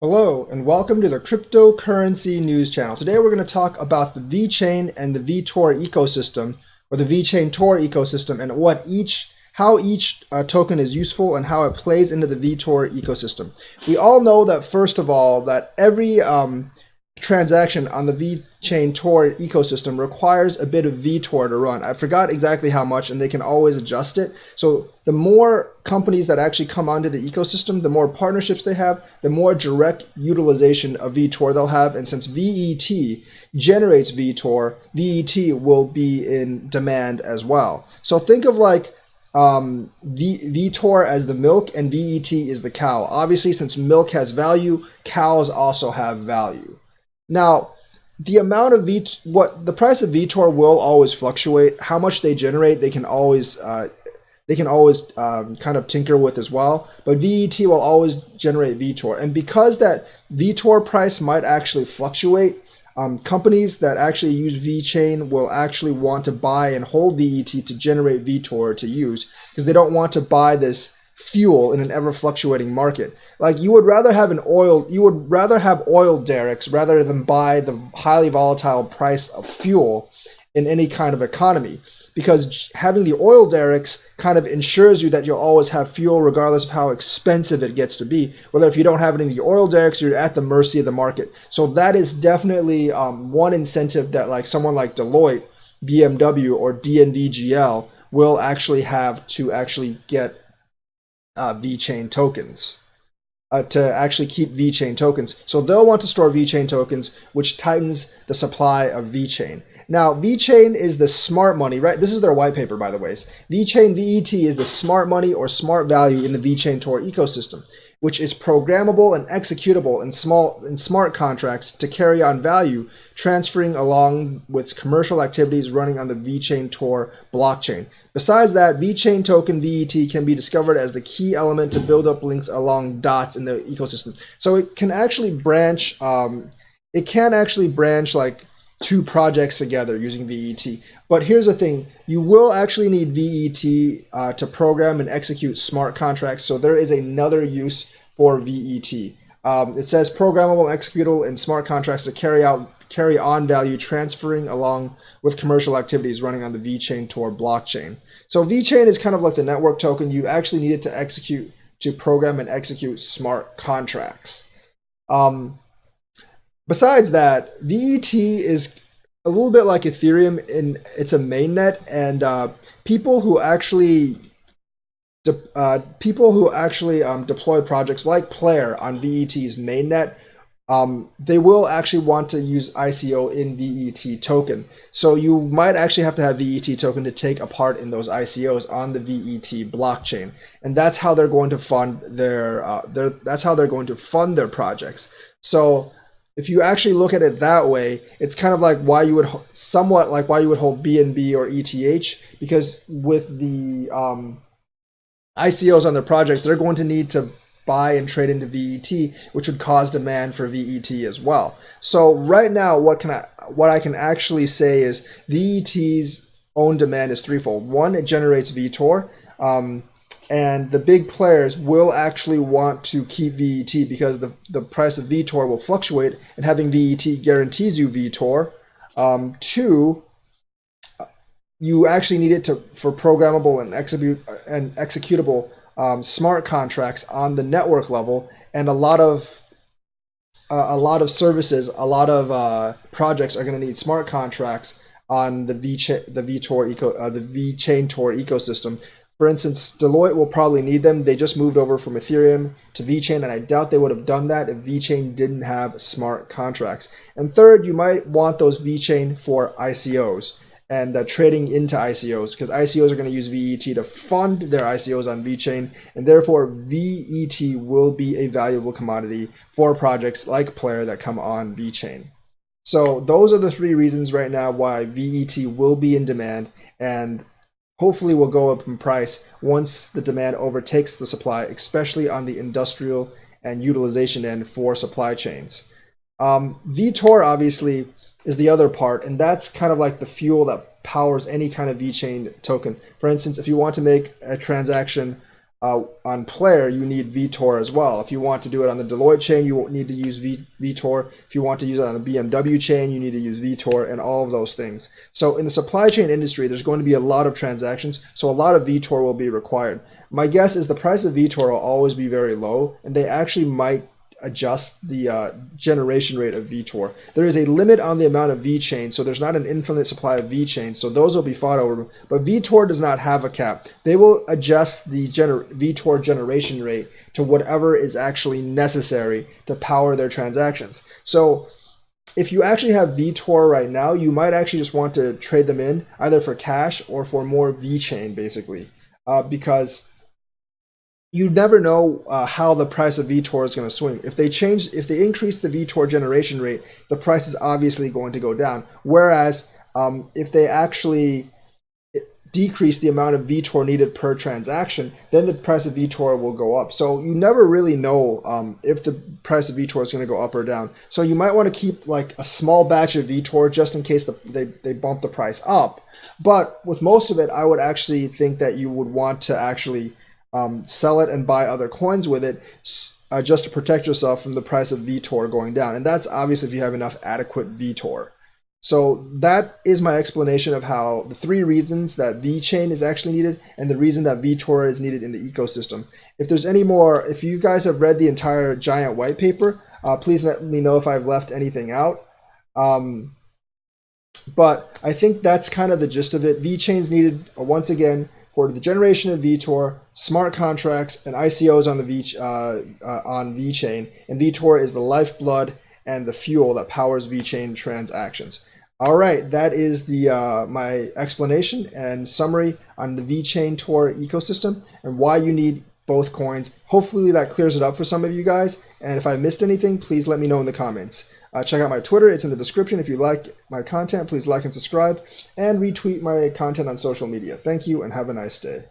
Hello and welcome to the Cryptocurrency News Channel. Today we're going to talk about the VeChain and the Vthor ecosystem, or the VeChain Tor ecosystem, and how each token is useful and how it plays into the Vthor ecosystem. We all know that first of all that every transaction on the VeChain Tor ecosystem requires a bit of Vthor to run. I forgot exactly how much, and they can always adjust it. So the more companies that actually come onto the ecosystem, the more partnerships they have, the more direct utilization of Vthor they'll have. And since VET generates Vthor, VET will be in demand as well. So think of like Vthor as the milk and VET is the cow. Obviously, since milk has value, cows also have value. Now, the amount of the price of Vthor will always fluctuate. How much they generate, they can always kind of tinker with as well. But VET will always generate Vthor, and because that Vthor price might actually fluctuate, companies that actually use VeChain will actually want to buy and hold VET to generate Vthor to use, because they don't want to buy this fuel in an ever fluctuating market. Like you would rather have oil derricks rather than buy the highly volatile price of fuel in any kind of economy, because having the oil derricks kind of ensures you that you'll always have fuel regardless of how expensive it gets to be. Whether if you don't have any of the oil derricks, you're at the mercy of the market. So that is definitely one incentive that like someone like Deloitte, BMW, or DNVGL will actually have to actually get VeChain tokens, to actually keep VeChain tokens. So they'll want to store VeChain tokens, which tightens the supply of VeChain. Now, VeChain is the smart money, right? This is their white paper, by the way. VeChain, VET, is the smart money or smart value in the VeChain Tor ecosystem, which is programmable and executable in smart contracts to carry on value, transferring along with commercial activities running on the VeChain Tor blockchain. Besides that, VeChain token VET can be discovered as the key element to build up links along dots in the ecosystem. So it can actually branch. Like two projects together using VET. But here's the thing: you will actually need VET to program and execute smart contracts. So there is another use for VET. It says programmable and executable in smart contracts to carry on value, transferring along with commercial activities running on the VeChain Tor blockchain. So VeChain is kind of like the network token. You actually need it to program and execute smart contracts. Besides that, VET is a little bit like Ethereum in it's a mainnet, and people who actually deploy projects like Player on VET's mainnet, they will actually want to use ICO in VET token. So you might actually have to have VET token to take a part in those ICOs on the VET blockchain, and that's how they're going to fund their projects. So if you actually look at it that way, it's kind of like why you would hold BNB or ETH, because with the ICOs on their project, they're going to need to buy and trade into VET, which would cause demand for VET as well. So right now, what I can actually say is VET's own demand is threefold. One, it generates Vthor, and the big players will actually want to keep VET because the price of Vthor will fluctuate, and having VET guarantees you Vthor. Two, you actually need it for programmable and executable smart contracts on the network level, and a lot of services, a lot of projects are going to need smart contracts on the VeChain Tor ecosystem. For instance, Deloitte will probably need them. They just moved over from Ethereum to VeChain, and I doubt they would have done that if VeChain didn't have smart contracts. And third, you might want those VeChain for ICOs and trading into ICOs, because ICOs are going to use VET to fund their ICOs on VeChain, and therefore VET will be a valuable commodity for projects like Player that come on VeChain. So those are the three reasons right now why VET will be in demand, and hopefully will go up in price once the demand overtakes the supply, especially on the industrial and utilization end for supply chains. Vthor obviously is the other part, and that's kind of like the fuel that powers any kind of VeChain token. For instance, if you want to make a transaction on Player, you need Vthor as well. If you want to do it on the Deloitte chain, you need to use Vthor. If you want to use it on the BMW chain, you need to use Vthor, and all of those things. So in the supply chain industry, there's going to be a lot of transactions, so a lot of Vthor will be required. My guess is the price of Vthor will always be very low, and they actually might adjust the generation rate of Vthor. There is a limit on the amount of VeChain, so there's not an infinite supply of VeChain, so those will be fought over. But Vthor does not have a cap. They will adjust the Vthor generation rate to whatever is actually necessary to power their transactions. So if you actually have Vthor right now, you might actually just want to trade them in either for cash or for more VeChain, basically, because you never know how the price of Vthor is going to swing. If they increase the Vthor generation rate, the price is obviously going to go down. Whereas if they actually decrease the amount of Vthor needed per transaction, then the price of Vthor will go up. So you never really know if the price of Vthor is going to go up or down. So you might want to keep like a small batch of Vthor just in case they bump the price up. But with most of it, I would actually think that you would want to actually sell it and buy other coins with it just to protect yourself from the price of Vthor going down. And that's obviously if you have enough adequate Vthor. So that is my explanation of how the 3 reasons that VeChain is actually needed and the reason that Vthor is needed in the ecosystem. If there's any more, if you guys have read the entire giant white paper, please let me know if I've left anything out. But I think that's kind of the gist of it. VeChain is needed, once again, for the generation of Vthor, smart contracts, and ICOs on the on VeChain. And Vthor is the lifeblood and the fuel that powers VeChain transactions. All right, that is my explanation and summary on the VeChain Tor ecosystem and why you need both coins. Hopefully that clears it up for some of you guys. And if I missed anything, please let me know in the comments. Check out my Twitter. It's in the description. If you like my content, please like and subscribe and retweet my content on social media. Thank you and have a nice day.